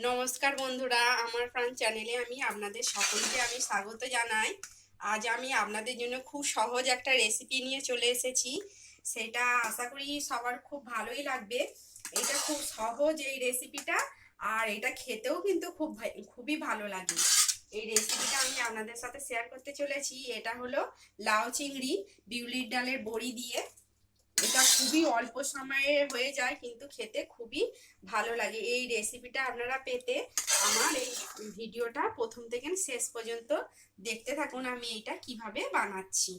নমস্কার বন্ধুরা, আমার প্রাণ চ্যানেলে আমি আপনাদের সকলকে স্বাগত জানাই। আজ আমি আপনাদের জন্য খুব সহজ একটা রেসিপি নিয়ে চলে এসেছি। সেটা আশা করি সবার খুব ভালোই লাগবে। এটা খুব সহজ এই রেসিপিটা, আর এটা খেতেও কিন্তু খুবই ভালো লাগে। এই রেসিপিটা আমি আপনাদের সাথে শেয়ার করতে চলেছি। এটা হলো লাউ চিংড়ি বিউলির ডালের বড়ি দিয়ে। এটা খুবই অল্প সময়ে হয়ে যায়, কিন্তু খেতে খুবই ভালো লাগে। এই রেসিপিটা আপনারা পেতে আমার এই ভিডিওটা প্রথম থেকে শেষ পর্যন্ত দেখতে থাকুন, আমি এটা কিভাবে বানাচ্ছি।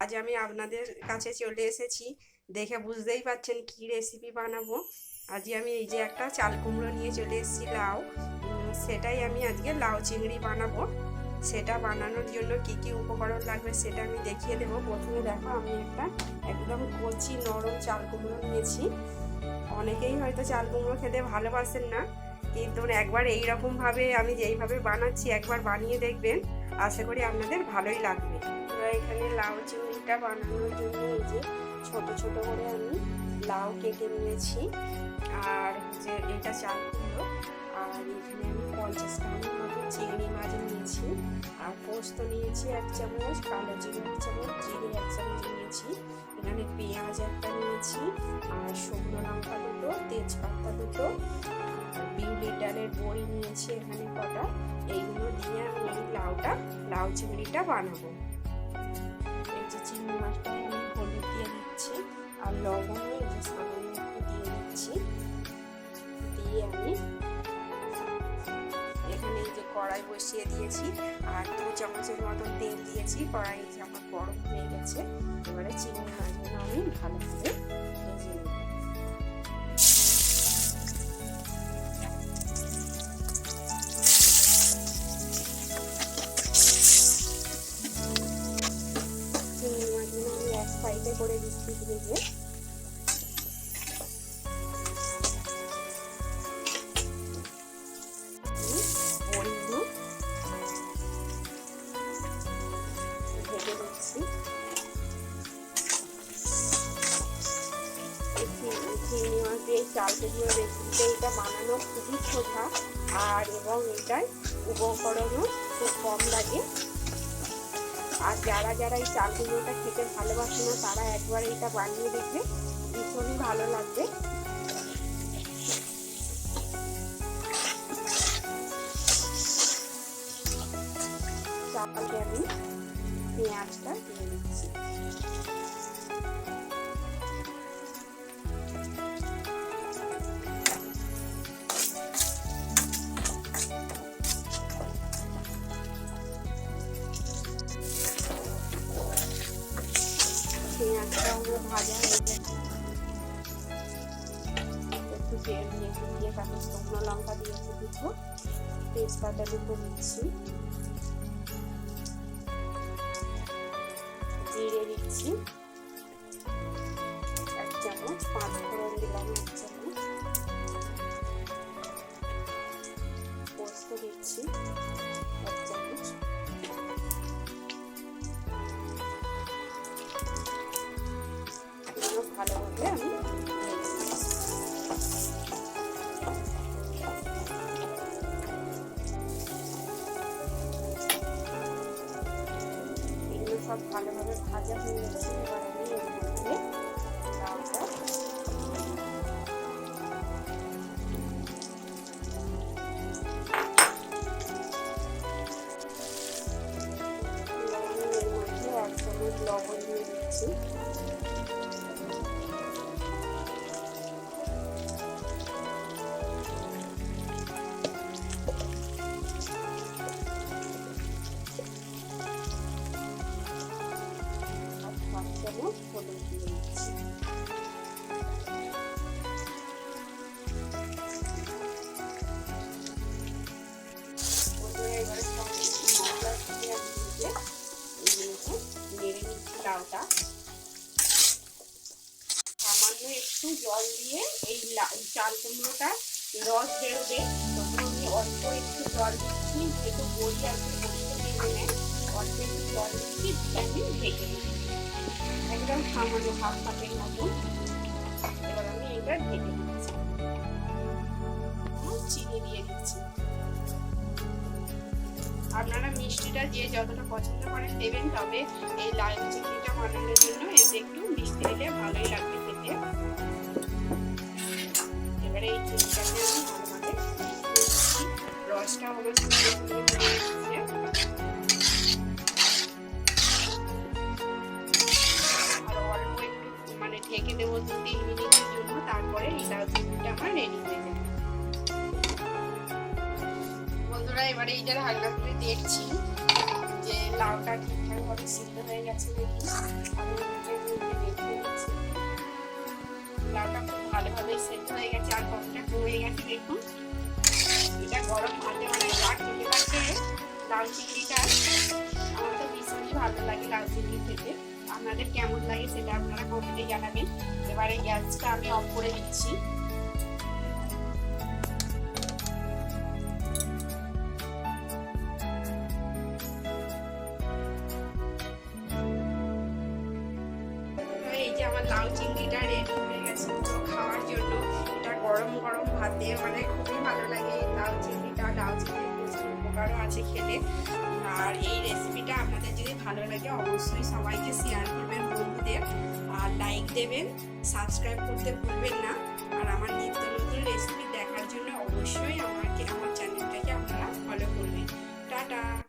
আজ আমি আপনাদের কাছে চলে এসেছি, দেখে বুঝতেই পারছেন কি রেসিপি বানাবো। আজ আমি এই যে একটা চাল কুমড়ো নিয়ে চলে এসেছি, লাউ, সেটাই আমি আজকে লাউ চিংড়ি বানাবো। সেটা বানানোর জন্য কি কি উপকরণ লাগবে সেটা আমি দেখিয়ে দেবো। প্রথমে দেখো, আমি একটা একদম কচি নরম চাল কুমড়ো নিয়েছি। অনেকেই হয়তো চাল কুমড়ো খেতে ভালোবাসেন না, কিন্তু একবার এইরকমভাবে আমি যেইভাবে বানাচ্ছি একবার বানিয়ে দেখবেন, আশা করি আপনাদের ভালোই লাগবে। এখানে লাউ চিংড়িটা বানানোর জন্য এই যে ছোট ছোট করে আমি লাউ কেটে নিয়েছি, আর যে এটা চাল কুমড়ো, আর এখানে আমি 50 গ্রামের মতো চিংড়ি মাছ নিয়েছি, আর পোস্ত নিয়েছি 1 চামচ, কালো জিরে 1 চামচ, জিরে 1 চামচ নিয়েছি, এখানে পেঁয়াজ একটা নিয়েছি, আর শুকনো লঙ্কা দুটো, তেজপাতা দুটো, বিউলির ডালের বড়ি নিয়েছি এখানে কটা। এইগুলো দিয়ে আমি এই লাউ চিংড়িটা বানাবো। এই যে চিংড়ি মাছটা আমি হলুদ দিয়ে দিচ্ছি, আর লবণ এই যে সামান্য একটু দিয়ে দিচ্ছি। দিয়ে আমি এখানে এই যে কড়াই বসিয়ে দিয়েছি, আর 2 চামচের মতন তেল দিয়েছি। কড়াই যে আমার গরম হয়ে গেছে, এবারে চিংড়ি মাছগুলো আমি ভালোভাবে ভেজে নেব। চিংড়ি মাছগুলো আমি এক সাইডে করে দিচ্ছি ভেজে। চিংড়ি মাছ দিয়ে চাল কুমড়ো রেসিপিতে এটা বানানো খুবই সোজা, আর এবং এটার উপকরণও খুব কম লাগে। আর যারা এই চাল কুমড়োটা খেতে ভালোবাসে না, তারা একবার এটা বানিয়ে দেখবে, ভীষণই ভালো লাগবে। চালকে আমি পেঁয়াজটা দিয়ে দিচ্ছি। পেঁয়াজটা আমার ভাজা হয়ে গেছে, একটু তেল দিয়ে তারপর শুকনো লঙ্কা দিয়েছি দুটো, তেজপাতা দুটো দিচ্ছি, জিরে দিচ্ছি 1 চামচ, 5 ফোড়ন দিলাম 1 চামচ, পোস্ত দিচ্ছি 1 চামচ, ভালোভাবে আমি এগুলো সব ভালোভাবে ভাজা হয়ে গেছে। এবার আমি এর মধ্যে লাউটা এক চামচ লবণ দিয়ে দিচ্ছি, হলুদ দিয়ে দিচ্ছি। এবারে সব মশলা দিয়ে এগুলোকে নেড়ে নিচ্ছি। লাউটা সামান্য একটু জল দিয়ে এই চাল কুমড়োটা রস বেরোবে, তখন আমি অল্প একটু জল দিচ্ছি, যেহেতু বড়ি আর কি বড়িতে নেমে নেয়, অল্প একটু জল দিচ্ছি, আমি ঢেকে দিচ্ছি। সামান্য হাফ কাপের মতো। এবার আমি এটা ঢেকে দিচ্ছি, চিনি দিয়ে দিচ্ছি। আপনারা মিষ্টিটা যে যতটা পছন্দ করেন দেবেন, তবে এই লাউ চিংড়িটা বানানোর জন্য এতে একটু মিষ্টি দিলে ভালোই লাগবে খেতে। এবারে এই চিংড়িটাকে আমি ভালোভাবে রসটা আমার আর অল্প একটু মানে ঢেকে দেবো 2-3 মিনিটের জন্য, তারপরে এই লাউ চিংড়িটা আমার রেডি হয়ে যাবে। বন্ধুরা এবারে এইটা হালকা করে দেখছি যে লাউটা ঠিকঠাক ভাবে সিদ্ধ হয়ে গেছে নাকি। লাউটা খুব ভালোভাবে সিদ্ধ হয়ে গেছে আর কতটা হয়ে গেছে দেখুন। এটা গরম ভাতে মানে রাত থেকে রাখতে লাউ চিংড়িটা আমার তো ভীষণই ভালো লাগে লাউ চিংড়ি খেতে। আপনাদের কেমন লাগে সেটা আপনারা কমেন্টে জানাবেন। এবারে গ্যাসটা আমি অফ করে দিচ্ছি। এই যে আমার লাউ চিংড়িটা রেডি হয়ে গেছে খাওয়ার জন্য। এটা গরম গরম ভাতে মানে খুবই ভালো লাগে লাউ চিংড়িটা। লাউ চিংড়ির প্রচুর উপকারও আছে খেতে। আর এই রেসিপিটা আপনাদের যদি ভালো লাগে অবশ্যই সবাইকে শেয়ার করবেন বন্ধুদের, আর লাইক দেবেন, সাবস্ক্রাইব করতে ভুলবেন না। আর আমার নিত্য নতুন রেসিপি দেখার জন্য অবশ্যই আমার চ্যানেলটাকে আপনারা ফলো করবেন। টাটা।